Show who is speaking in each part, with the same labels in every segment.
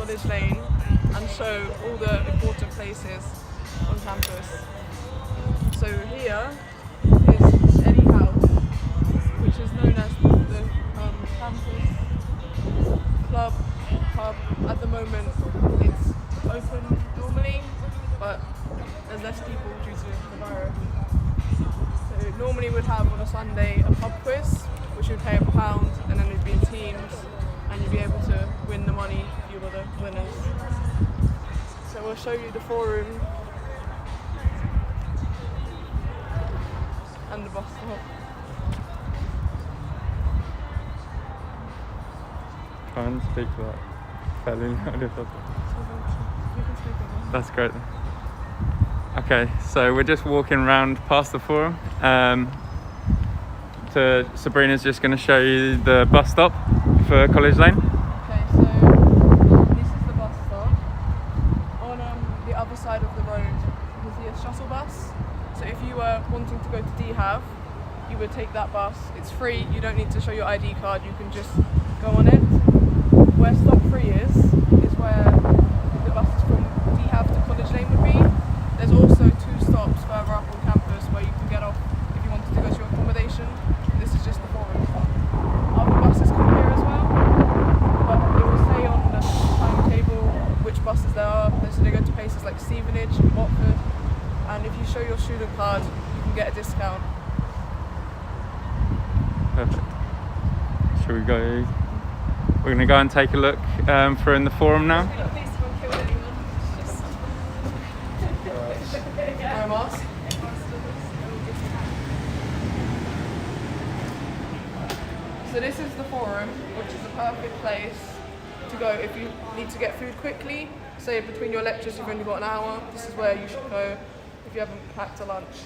Speaker 1: College Lane and show all the important places on campus. So here is Eddie House, which is known as the campus club pub. At the moment it's open normally, but there's less people due to the virus. So normally we'd have on a Sunday a pub quiz, which you'd pay £1 and then it'd be in teams and you'd be able to win the money if you were the winners. So we'll show you the forum and the bus stop.
Speaker 2: Try and speak to that fairly loud if that's... That's great. Okay, so we're just walking around past the forum. Sabrina's just going to show you the bus stop for College Lane.
Speaker 1: Okay, so this is the bus stop. On the other side of the road, you can see a shuttle bus. So if you were wanting to go to DHAV, you would take that bus. It's free, you don't need to show your ID card, you can just go on it. Where stop 3 is where the buses from DHAV to College Lane would be. There's also 2 stops further up on campus where you can get off if you wanted to go to your accommodation. This is just the forum. Other buses come here as well, but it will say on the timetable which buses there are. So they go to places like Stevenage and Watford, and if you show your student card, you can get a discount.
Speaker 2: Perfect. Shall we go? We're going to go and take a look for in the forum now.
Speaker 1: So this is the forum, which is a perfect place to go if you need to get food quickly. Say between your lectures you've only got an hour, this is where you should go if you haven't packed a lunch.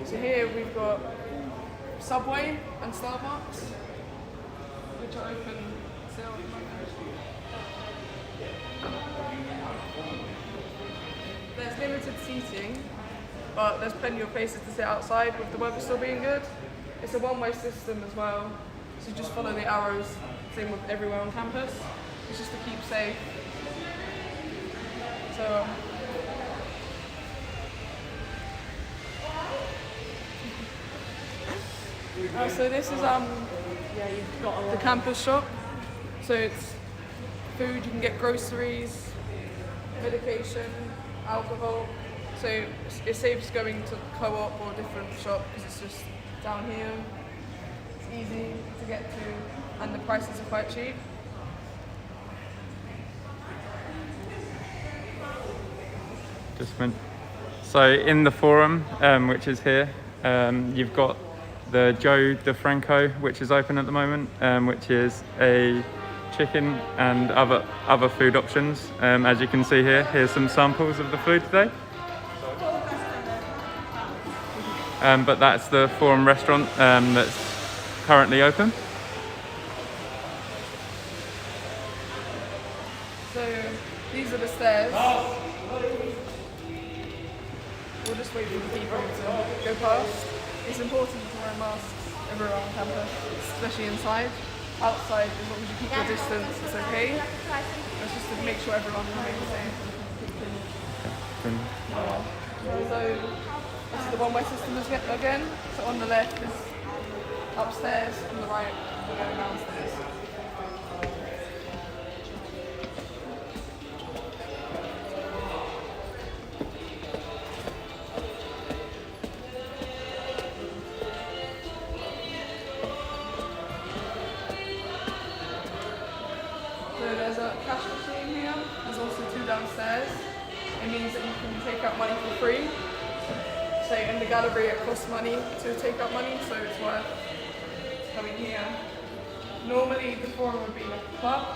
Speaker 1: So here we've got Subway and Starbucks, which are open still at the moment. There's limited seating, but there's plenty of places to sit outside with the weather still being good. It's a one-way system as well, so just follow the arrows, same with everywhere on campus. It's just to keep safe. So so this is the campus shop. So it's food, you can get groceries, medication, alcohol. So it saves going to co-op or a different shop because it's just down here. It's easy to get to and the prices are quite cheap.
Speaker 2: So in the forum, which is here, you've got the Joe DeFranco, which is open at the moment, which is a chicken and other food options. As you can see here, here's some samples of the food today. But that's the forum restaurant that's currently open.
Speaker 1: So these are the stairs. We'll just wait for the people to go past. It's important to wear masks everywhere on campus, especially inside. Outside, as long as you keep your distance, it's okay. It's just to make sure everyone remains safe. So this is the one-way system again. So on the left is upstairs, on the right we're going downstairs. There's a cash machine here, there's also 2 downstairs. It means that you can take out money for free. So in the gallery it costs money to take out money, so it's worth coming here. Normally the forum would be like a club,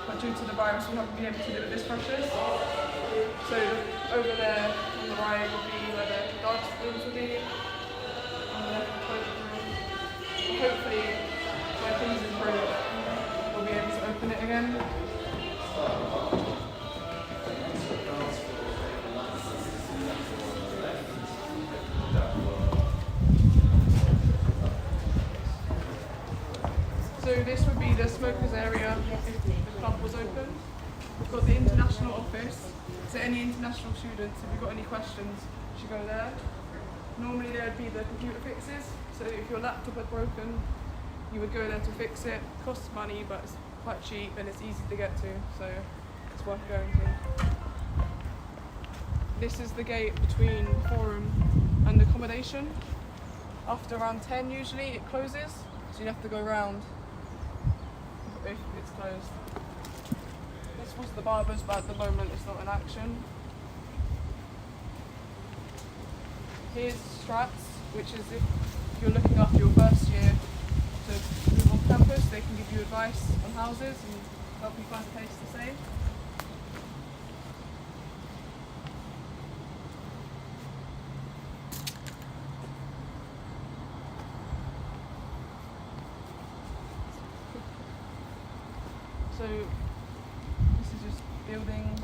Speaker 1: but due to the virus we're not going to be able to do it this precious. So over there on the right would be where the dance rooms would be. On the left, the clothing room. Hopefully when things improve, we'll be able to open it again. So this would be the smokers area if the club was open. We've got the international office. So any international students, if you've got any questions, you should go there. Normally there would be the computer fixes. So if your laptop had broken, you would go there to fix it. It costs money, but it's quite cheap and it's easy to get to, so it's worth going to. This is the gate between the forum and the accommodation. After around 10 usually it closes, so you have to go round if it's closed. This was the barbers, but at the moment it's not in action. Here's Strats, which is if you're looking after your first year to move on campus, they can give you advice on houses and help you find a place to stay. So this is just buildings.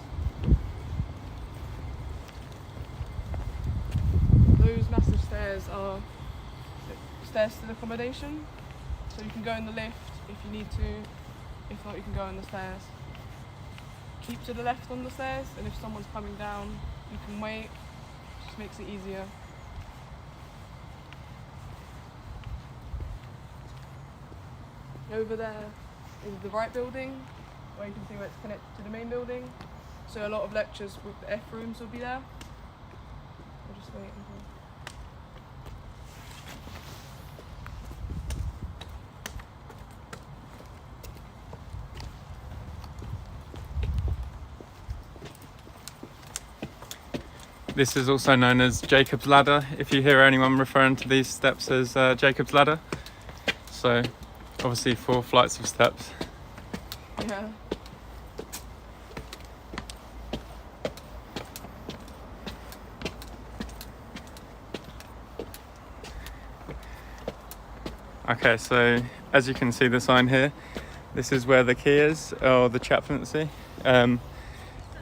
Speaker 1: Those massive stairs are stairs to the accommodation. So you can go in the lift if you need to. If not, you can go on the stairs. Keep to the left on the stairs, and if someone's coming down, you can wait. It just makes it easier. Over there is the right building, where you can see where it's connected to the main building. So a lot of lectures with the F rooms will be there. We'll just wait until.
Speaker 2: This is also known as Jacob's Ladder, if you hear anyone referring to these steps as Jacob's Ladder. So obviously 4 flights of steps.
Speaker 1: Yeah.
Speaker 2: Okay, so as you can see the sign here, this is where the key is, or the chaplaincy.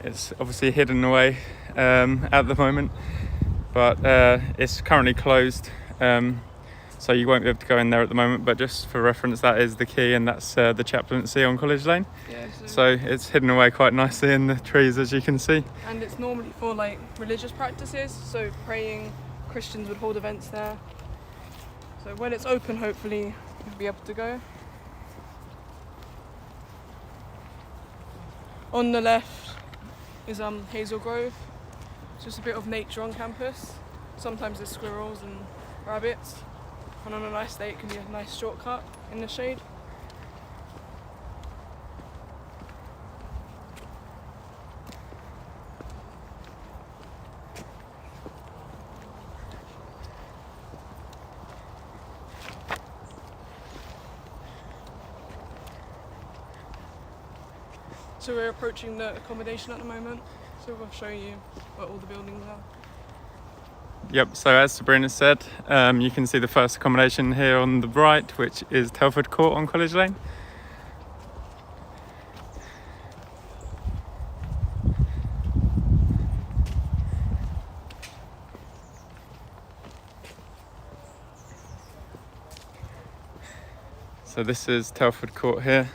Speaker 2: It's obviously hidden away at the moment, but it's currently closed, so you won't be able to go in there at the moment, but just for reference, that is the key, and that's the chaplaincy on College Lane.
Speaker 1: Yeah,
Speaker 2: so it's hidden away quite nicely in the trees, as you can see.
Speaker 1: And it's normally for like religious practices, so praying, Christians would hold events there. So when it's open, hopefully you'll be able to go. On the left is Hazel Grove. It's just a bit of nature on campus. Sometimes there's squirrels and rabbits, and on a nice day it can be a nice shortcut in the shade. So we're approaching the accommodation at the moment, so we'll show you where all the buildings are.
Speaker 2: Yep, so as Sabrina said, you can see the first accommodation here on the right, which is Telford Court on College Lane. So this is Telford Court here.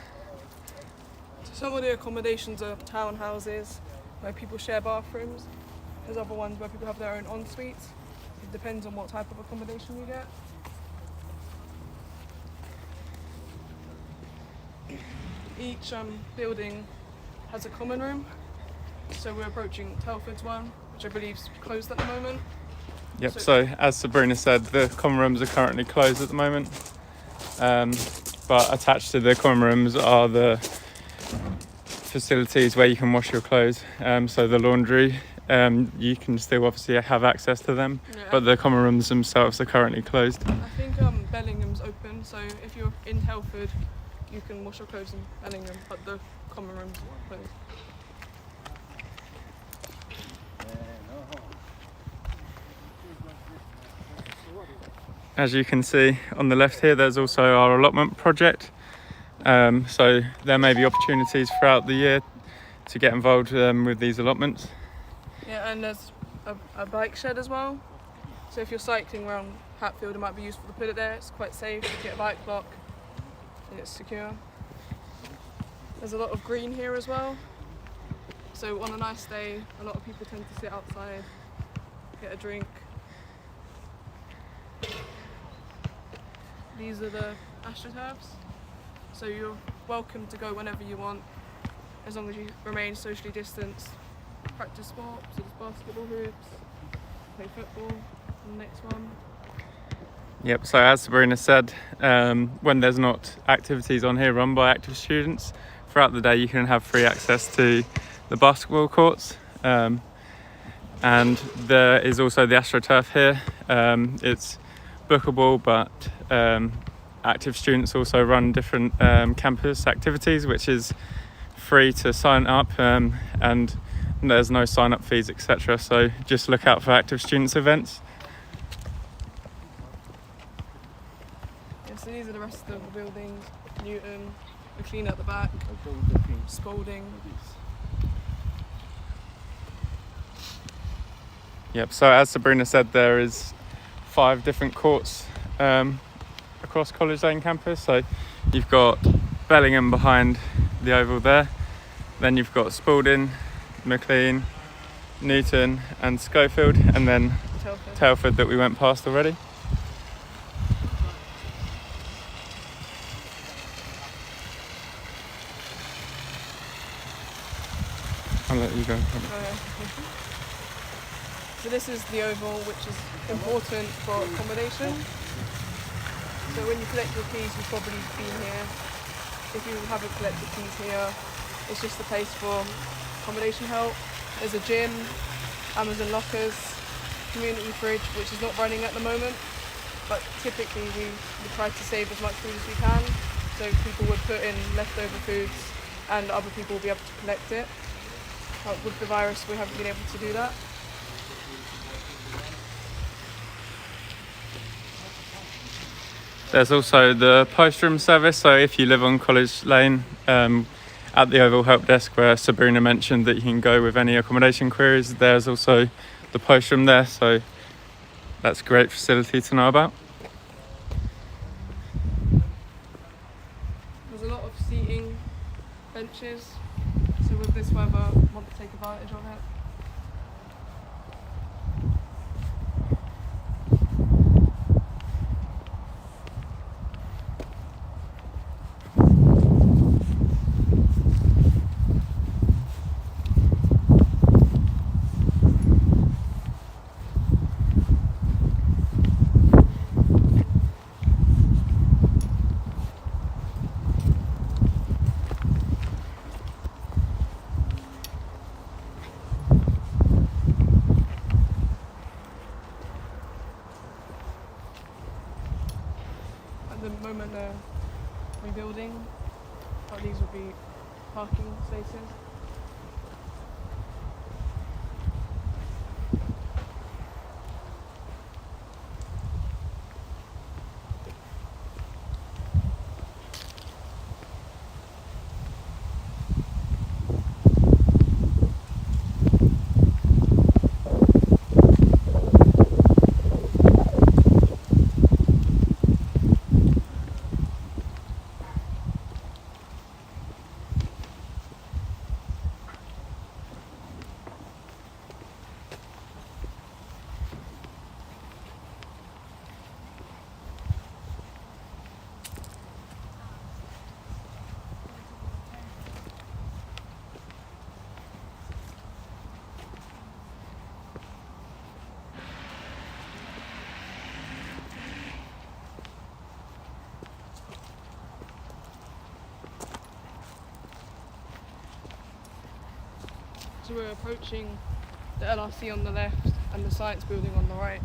Speaker 1: Some of the accommodations are townhouses where people share bathrooms. There's other ones where people have their own en-suites. It depends on what type of accommodation you get. Each building has a common room. So we're approaching Telford's one, which I believe is closed at the moment.
Speaker 2: Yep, so as Sabrina said, the common rooms are currently closed at the moment. But attached to the common rooms are the facilities where you can wash your clothes. So the laundry, you can still obviously have access to them, but the common rooms themselves are currently closed.
Speaker 1: I think Bellingham's open, so if you're in Telford, you can wash your clothes in Bellingham, but the common rooms are closed.
Speaker 2: As you can see on the left here, there's also our allotment project. So there may be opportunities throughout the year to get involved with these allotments.
Speaker 1: Yeah, and there's a bike shed as well. So if you're cycling around Hatfield, it might be useful to put it there. It's quite safe. You get a bike lock and it's secure. There's a lot of green here as well. So on a nice day, a lot of people tend to sit outside, get a drink. These are the astroturfs. So you're welcome to go whenever you want, as long as you remain socially distanced. Practice sports, so there's basketball hoops, play football, and the next one.
Speaker 2: Yep, so as Sabrina said, when there's not activities on here run by active students, throughout the day you can have free access to the basketball courts. And there is also the AstroTurf here. It's bookable, but active students also run different campus activities, which is free to sign up, and there's no sign-up fees, etc. So just look out for active students events.
Speaker 1: So these are the rest of the buildings. Newton, the clean at the back, Spalding.
Speaker 2: Yep, so as Sabrina said, there is 5 different courts across College Lane campus. So you've got Bellingham behind the oval there, then you've got Spalding, McLean, Newton and Schofield, and then Telford that we went past already. I'll let you go.
Speaker 1: So this is the oval, which is important for accommodation. So when you collect your keys, you've probably been here. If you haven't collected keys here, it's just a place for accommodation help. There's a gym, Amazon lockers, community fridge, which is not running at the moment, but typically we try to save as much food as we can. So people would put in leftover foods and other people will be able to collect it. But with the virus, we haven't been able to do that.
Speaker 2: There's also the post room service. So if you live on College Lane, at the Oval Help Desk where Sabrina mentioned that you can go with any accommodation queries, there's also the post room there. So that's a great facility to know about.
Speaker 1: There's a lot of seating, benches. So with this weather, I want to take advantage of it. At the moment they're rebuilding, but these would be parking spaces. So we're approaching the LRC on the left and the science building on the right.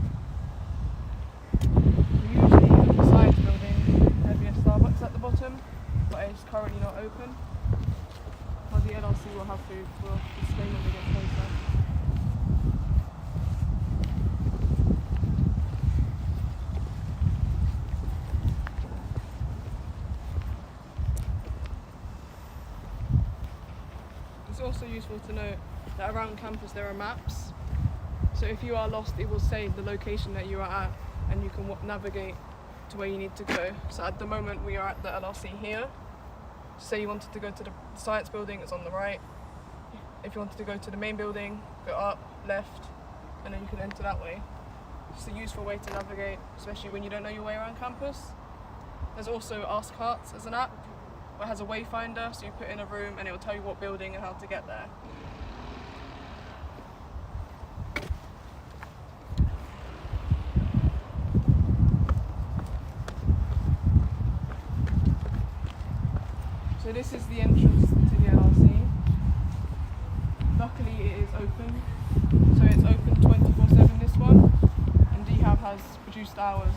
Speaker 1: Usually at the science building there'd be a Starbucks at the bottom, but it's currently not open. But the LRC will have food, we'll explain when we get closer. It's also useful to note that around campus there are maps. So if you are lost, it will say the location that you are at and you can navigate to where you need to go. So at the moment we are at the LRC here. Say you wanted to go to the science building, it's on the right. If you wanted to go to the main building, go up, left, and then you can enter that way. Just a useful way to navigate, especially when you don't know your way around campus. There's also Ask Hearts as an app, where it has a wayfinder, so you put in a room and it will tell you what building and how to get there. So this is the entrance to the LRC. Luckily it is open, so it's open 24/7 this one, and DHAB has reduced hours.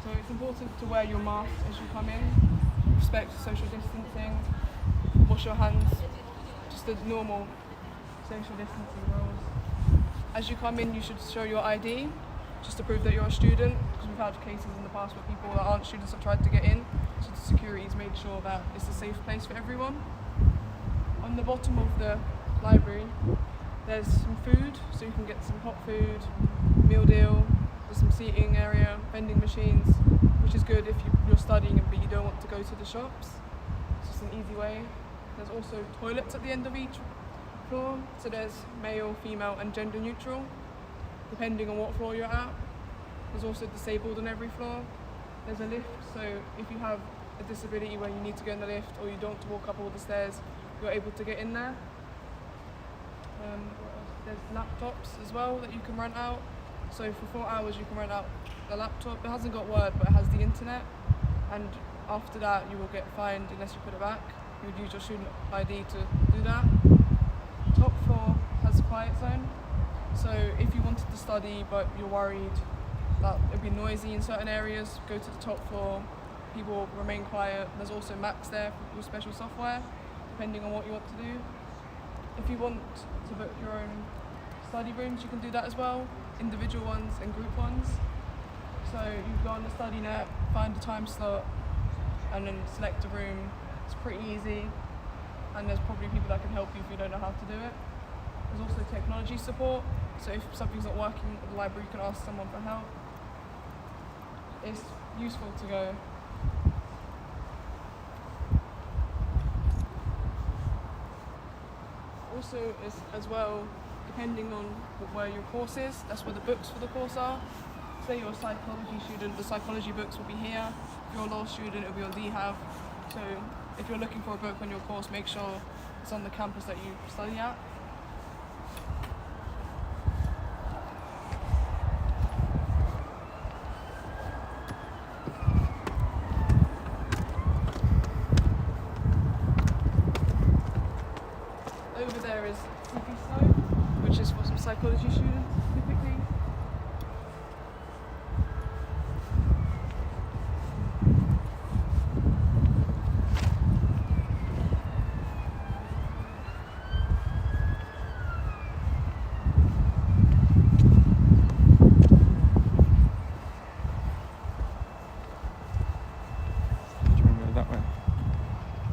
Speaker 1: So it's important to wear your mask as you come in, respect social distancing, wash your hands, just the normal social distancing rules. As you come in you should show your ID, just to prove that you're a student, because we've had cases in the past where people that aren't students have tried to get in, so the security's made sure that it's a safe place for everyone. On the bottom of the library there's some food, so you can get some hot food, meal deal, there's some seating area, vending machines, which is good if you're studying but you don't want to go to the shops. It's just an easy way. There's also toilets at the end of each floor, so there's male, female and gender neutral, depending on what floor you're at. There's also disabled on every floor. There's a lift, so if you have a disability where you need to go in the lift or you don't want to walk up all the stairs, you're able to get in there. There's laptops as well that you can rent out. So for 4 hours you can rent out the laptop. It hasn't got Word but it has the internet, and after that you will get fined unless you put it back. You would use your student ID to do that. Top floor has a quiet zone. So if you wanted to study but you're worried that it'd be noisy in certain areas, go to the top floor, people will remain quiet. There's also Macs there with special software, depending on what you want to do. If you want to book your own study rooms, you can do that as well, individual ones and group ones. So you go on the StudyNet, find a time slot, and then select a room. It's pretty easy, and there's probably people that can help you if you don't know how to do it. There's also technology support, so if something's not working at the library, you can ask someone for help. It's useful to go. Also, as well, depending on where your course is, that's where the books for the course are. Say you're a psychology student, the psychology books will be here. If you're a law student, it'll be on DHAB. So if you're looking for a book on your course, make sure it's on the campus that you study at. Over there is CP which is for some psychology students typically.
Speaker 2: Do you want to go that way?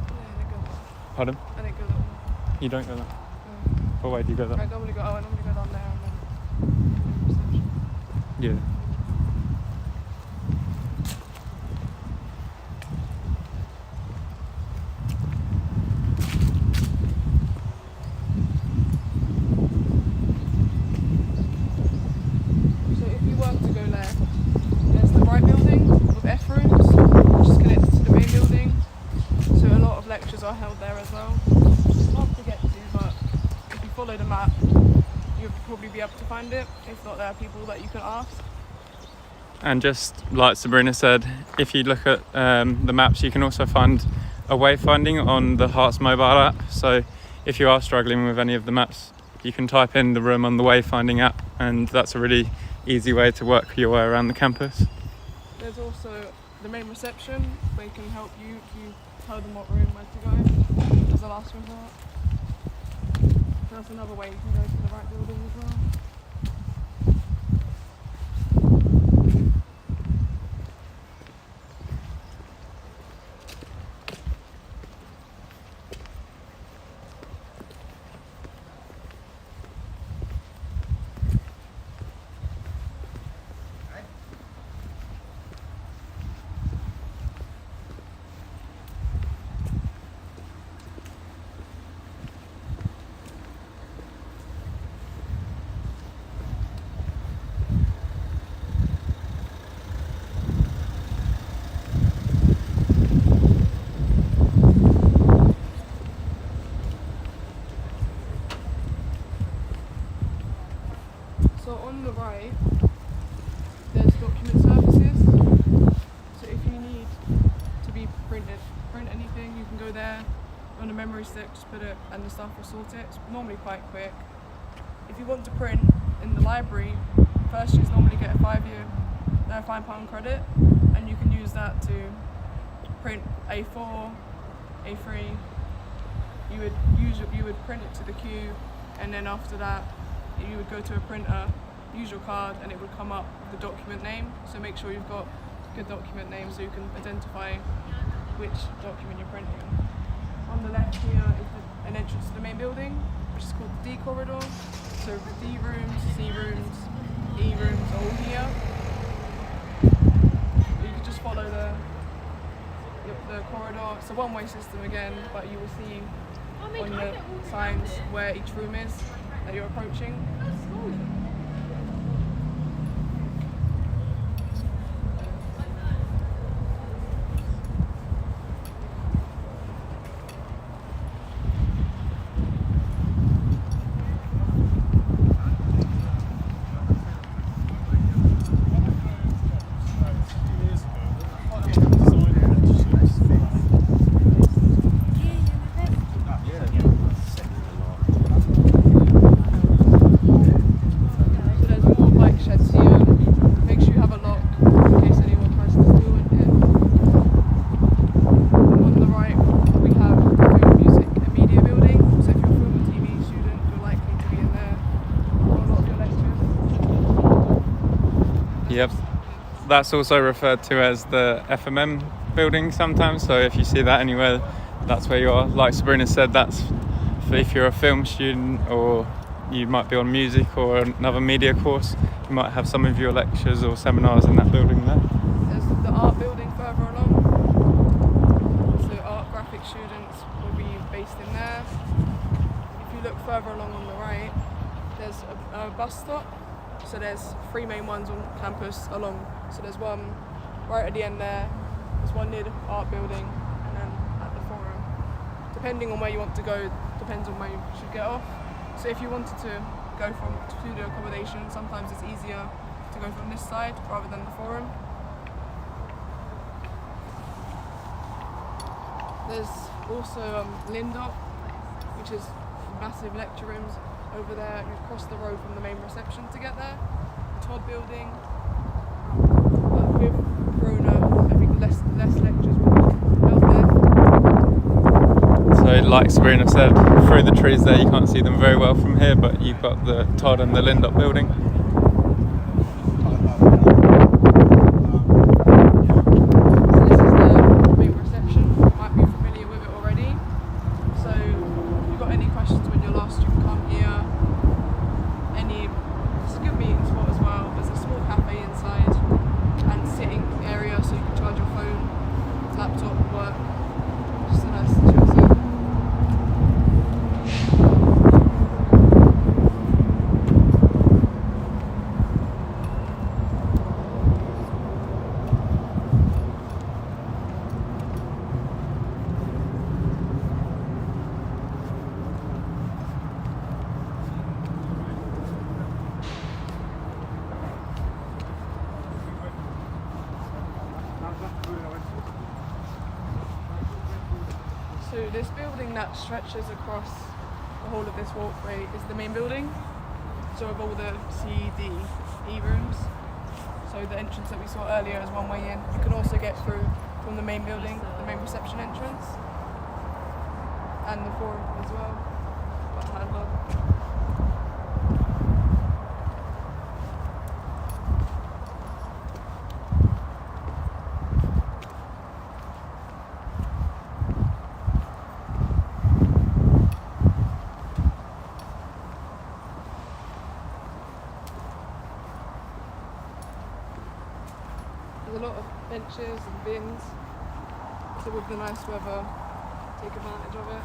Speaker 1: Yeah, I go that.
Speaker 2: Pardon?
Speaker 1: I didn't go that way.
Speaker 2: You don't go that? What way do you go that?
Speaker 1: I normally go down there and then reception.
Speaker 2: Yeah.
Speaker 1: So if you were to go left, there's the right building with F rooms, which is connected to the main building. So a lot of lectures are held there as well. It's hard to get to, but if you follow the map, you'll probably be able to find it. If not, there are people that you can ask.
Speaker 2: And just like Sabrina said, if you look at the maps, you can also find a wayfinding on the Hearts mobile app. So if you are struggling with any of the maps, you can type in the room on the wayfinding app, and that's a really easy way to work your way around the campus.
Speaker 1: There's also the main reception where they can help you if you tell them what room where to go as a last resort. So that's another way you can go to the right building as well. post it, just put it, and the staff will sort it. It's normally quite quick. If you want to print in the library, first years normally get a £5 credit, and you can use that to print A4, A3. You would print it to the queue, and then after that you would go to a printer, use your card, and it would come up with the document name. So make sure you've got a good document name so you can identify which document you're printing. On the left here is an entrance to the main building, which is called the D corridor. So D rooms, C rooms, E rooms are all here. You can just follow the corridor. It's a one-way system again, but you will see on the signs where each room is that you're approaching.
Speaker 2: Yep, that's also referred to as the FMM building sometimes, so if you see that anywhere, that's where you are. Like Sabrina said, that's for if you're a film student, or you might be on music or another media course, you might have some of your lectures or seminars in that building there.
Speaker 1: There's the art building further along, so art graphic students will be based in there. If you look further along on the right, there's a bus stop. So there's 3 main ones on campus along. So there's one right at the end there, there's one near the art building, and then at the forum. Depending on where you want to go, depends on where you should get off. So if you wanted to go from studio accommodation, sometimes it's easier to go from this side rather than the forum. There's also Lindop, which is massive lecture rooms over there. You cross the road from the main reception to get there. The Todd building. But with Corona, I think less lectures will be held there.
Speaker 2: So like Sabrina said, through the trees there you can't see them very well from here, but you've got the Todd and the Lindop building.
Speaker 1: So this is the main reception. You might be familiar with it already. So if you've got any questions when you're lost, you can come here. It's a good meeting spot as well. There's a small cafe inside and sitting area so you can charge your phone, laptop, work. Just a nice chill zone. So this building that stretches across the whole of this walkway is the main building. So with all the C, D, E rooms. So the entrance that we saw earlier is one way in. You can also get through from the main building, the main reception entrance, and the forum as well. Hutton Hub. There's a lot of benches and bins, so with the nice weather, take advantage of it.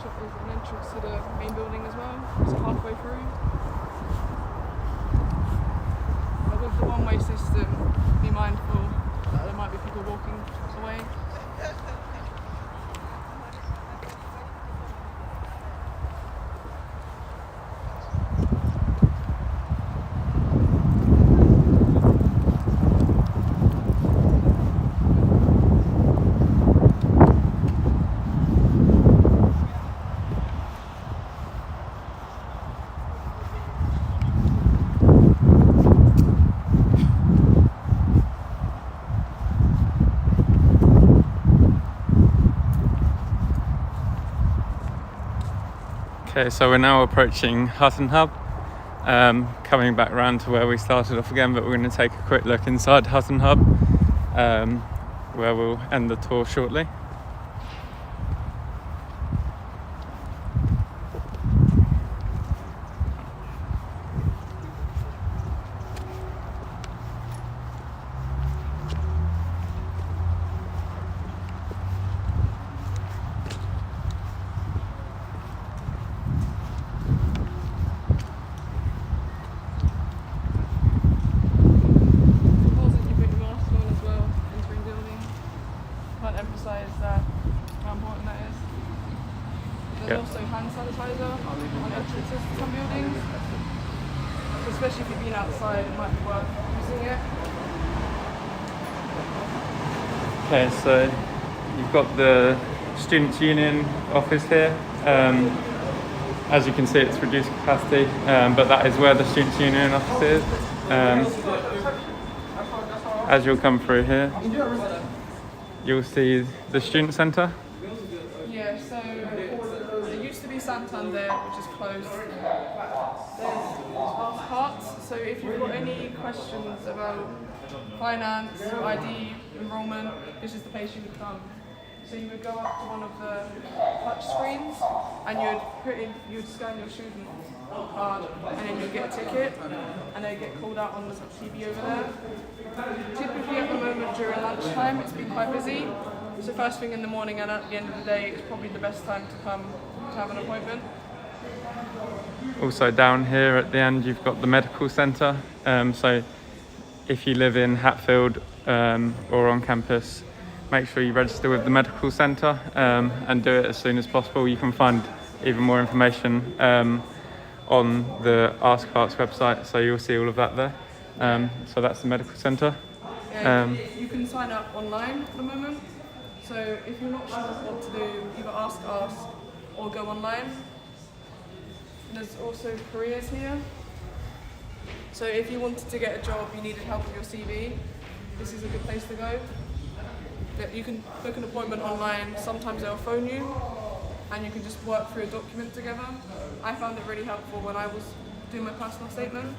Speaker 1: There's an entrance to the main building as well, so halfway through. But with the one-way system, be mindful that there might be people walking away.
Speaker 2: Okay, so we're now approaching Hutton Hub, coming back round to where we started off again, but we're going to take a quick look inside Hutton Hub, where we'll end the tour shortly.
Speaker 1: Emphasize how important that is. There's also hand sanitizer on entrances to some buildings, especially if you've been outside, it might be worth using it.
Speaker 2: Okay, so you've got the Students' Union office here. As you can see, it's reduced capacity, but that is where the Students' Union office is. As you'll come through here, you'll see the student centre.
Speaker 1: Yeah, so there used to be Santander, which is closed. There's Hearts, so if you've got any questions about finance, ID, enrolment, this is the place you would come. So you would go up to one of the touch screens and you'd scan your student card and then you'd get a ticket and they'd get called out on the TV over there. Typically at the moment during lunchtime it's been quite busy. So first thing in the morning and at the end of the day it's probably the best time to come to have an appointment.
Speaker 2: Also down here at the end you've got the medical centre. So if you live in Hatfield or on campus, make sure you register with the medical centre and do it as soon as possible. You can find even more information on the Ask Hearts website, so you'll see all of that there. So that's the medical centre.
Speaker 1: Yeah, you can sign up online at the moment. So if you're not sure what to do, either ask or go online. There's also careers here. So if you wanted to get a job, you needed help with your CV, this is a good place to go. You can book an appointment online, sometimes they'll phone you and you can just work through a document together. I found it really helpful when I was doing my personal statement.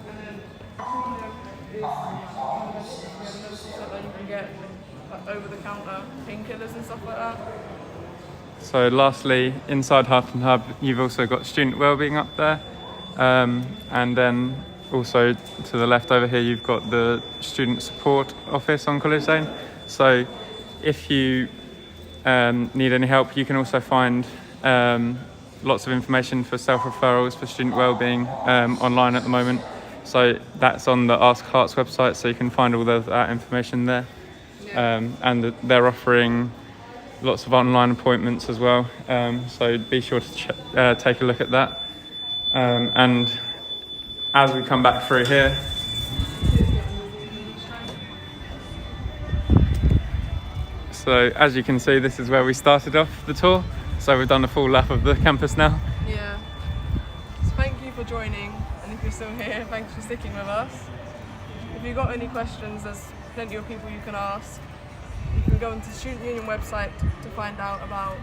Speaker 1: And then is that you can get like, over-the-counter painkillers and stuff like that.
Speaker 2: So lastly, inside Hutton Hub, you've also got student wellbeing up there. And then also to the left over here, you've got the student support office on College Lane. So if you need any help, you can also find lots of information for self-referrals for student wellbeing online at the moment. So that's on the Ask Hearts website, so you can find all of that information there.
Speaker 1: Yeah.
Speaker 2: And they're offering lots of online appointments as well. So be sure to take a look at that. And as we come back through here, so as you can see, this is where we started off the tour. So we've done a full lap of the campus now.
Speaker 1: Yeah. So thank you for joining, and if you're still here, thanks for sticking with us. If you've got any questions, there's plenty of people you can ask. You can go onto the Student Union website to find out about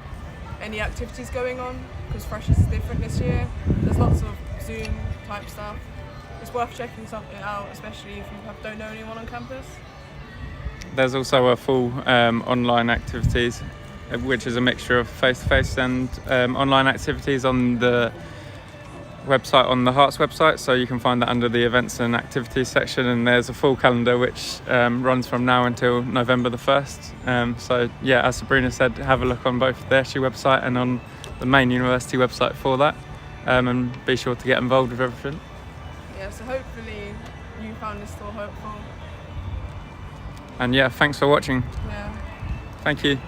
Speaker 1: any activities going on, because Freshers is different this year. There's lots of Zoom type stuff. It's worth checking something out, especially if you don't know anyone on campus.
Speaker 2: There's also a full online activities, which is a mixture of face-to-face and online activities on the website on the Hearts website, so you can find that under the events and activities section, and there's a full calendar which runs from now until November the 1st. So yeah, as Sabrina said, have a look on both the SU website and on the main university website for that, and be sure to get involved with everything.
Speaker 1: Yeah, so hopefully you found this tour helpful.
Speaker 2: And yeah, thanks for watching.
Speaker 1: Yeah.
Speaker 2: Thank you.